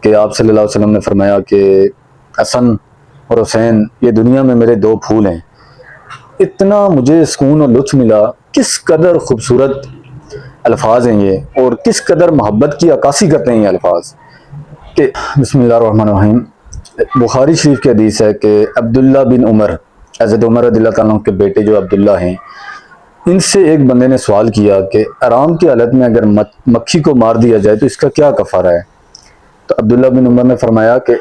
کہ آپ صلی اللہ علیہ وسلم نے فرمایا کہ حسن اور حسین یہ دنیا میں میرے دو پھول ہیں. اتنا مجھے سکون اور لطف ملا. کس قدر خوبصورت الفاظ ہیں یہ، اور کس قدر محبت کی عکاسی کرتے ہیں یہ الفاظ. کہ بسم اللہ الرحمن الرحیم. بخاری شریف کی حدیث ہے کہ عبداللہ بن عمر، حضرت عمر رضی اللہ تعالیٰ عنہ کے بیٹے جو عبداللہ ہیں، ان سے ایک بندے نے سوال کیا کہ آرام کی حالت میں اگر مکھی کو مار دیا جائے تو اس کا کیا کفارہ ہے. تو عبداللہ بن عمر نے فرمایا کہ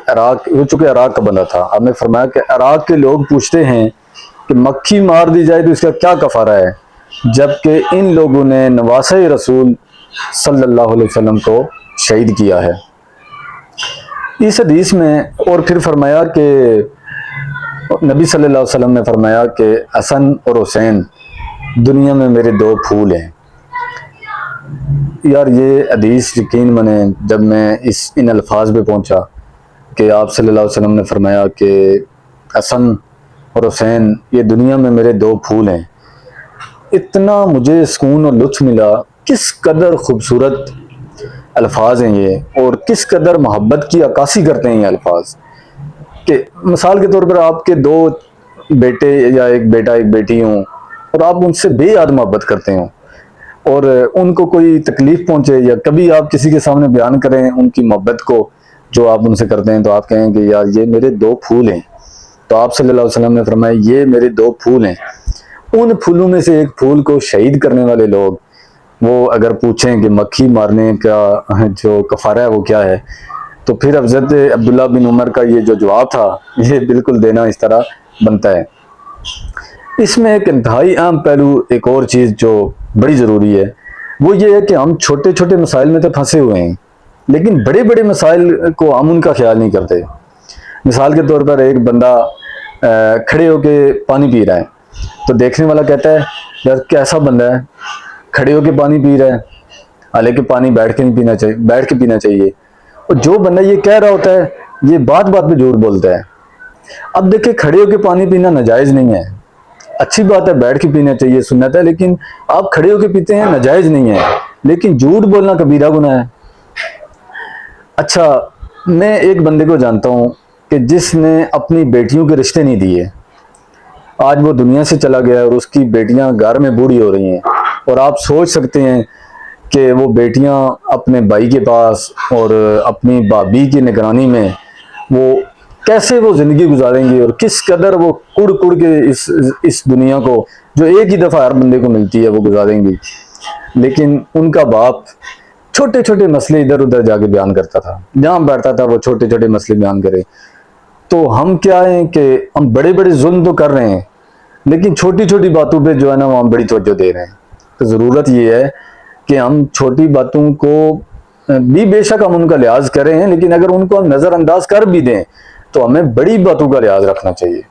وہ چونکہ عراق کا بندہ تھا، آپ نے فرمایا کہ عراق کے لوگ پوچھتے ہیں کہ مکھی مار دی جائے تو اس کا کیا کفارہ ہے، جبکہ ان لوگوں نے نواسہ رسول صلی اللہ علیہ وسلم کو شہید کیا ہے. اس حدیث میں اور پھر فرمایا کہ نبی صلی اللہ علیہ وسلم نے فرمایا کہ حسن اور حسین دنیا میں میرے دو پھول ہیں. یار یہ حدیث یقین مانے جب میں ان الفاظ پہ پہنچا کہ آپ صلی اللہ علیہ وسلم نے فرمایا کہ حسن اور حسین یہ دنیا میں میرے دو پھول ہیں، اتنا مجھے سکون اور لطف ملا. کس قدر خوبصورت الفاظ ہیں یہ، اور کس قدر محبت کی عکاسی کرتے ہیں یہ الفاظ. کہ مثال کے طور پر آپ کے دو بیٹے یا ایک بیٹا ایک بیٹی ہوں اور آپ ان سے بے یاد محبت کرتے ہوں، اور ان کو کوئی تکلیف پہنچے یا کبھی آپ کسی کے سامنے بیان کریں ان کی محبت کو جو آپ ان سے کرتے ہیں، تو آپ کہیں کہ یار یہ میرے دو پھول ہیں. تو آپ صلی اللہ علیہ وسلم نے فرمایا یہ میرے دو پھول ہیں. ان پھولوں میں سے ایک پھول کو شہید کرنے والے لوگ وہ اگر پوچھیں کہ مکھی مارنے کا جو کفارہ ہے وہ کیا ہے، تو پھر حضرت عبداللہ بن عمر کا یہ جو جواب تھا یہ بالکل دینا اس طرح بنتا ہے. اس میں ایک انتہائی اہم پہلو ایک اور چیز جو بڑی ضروری ہے وہ یہ ہے کہ ہم چھوٹے چھوٹے مسائل میں تو پھنسے ہوئے ہیں، لیکن بڑے بڑے مسائل کو ہم ان کا خیال نہیں کرتے. مثال کے طور پر ایک بندہ کھڑے ہو کے پانی پی رہا ہے، تو دیکھنے والا کہتا ہے یار کیسا بندہ ہے، کھڑے ہو کے پانی پی رہا ہے، حالانکہ پانی بیٹھ کے نہیں پینا چاہیے، بیٹھ کے پینا چاہیے. اور جو بندہ یہ کہہ رہا ہوتا ہے یہ بات بات پہ جھوٹ بولتا ہے. اب دیکھیں کھڑے ہو کے پانی پینا ناجائز نہیں ہے، اچھی بات ہے، بیٹھ کے پینا چاہیے سنت ہے، لیکن آپ کھڑے ہو کے پیتے ہیں ناجائز نہیں ہے، لیکن جھوٹ بولنا کبیرہ گناہ ہے. اچھا میں ایک بندے کو جانتا ہوں کہ جس نے اپنی بیٹیوں کے رشتے نہیں دیے، آج وہ دنیا سے چلا گیا اور اس کی بیٹیاں گھر میں بوڑھی ہو رہی ہیں، اور آپ سوچ سکتے ہیں کہ وہ بیٹیاں اپنے بھائی کے پاس اور اپنی بھابھی کی نگرانی میں وہ کیسے وہ زندگی گزاریں گی، اور کس قدر وہ کڑ کڑ کے اس دنیا کو جو ایک ہی دفعہ ہر بندے کو ملتی ہے وہ گزاریں گی. لیکن ان کا باپ چھوٹے چھوٹے مسئلے ادھر ادھر جا کے بیان کرتا تھا، جہاں بیٹھتا تھا وہ چھوٹے چھوٹے مسئلے بیان کرے. تو ہم کیا ہیں کہ ہم بڑے بڑے ظلم تو کر رہے ہیں، لیکن چھوٹی چھوٹی باتوں پہ جو ہے نا وہ ہم بڑی توجہ دے رہے ہیں. تو ضرورت یہ ہے کہ ہم چھوٹی باتوں کو بھی بے شک ہم ان کا لحاظ کریں، لیکن اگر ان کو ہم نظر انداز کر بھی دیں تو ہمیں بڑی باتوں کا لحاظ رکھنا چاہیے.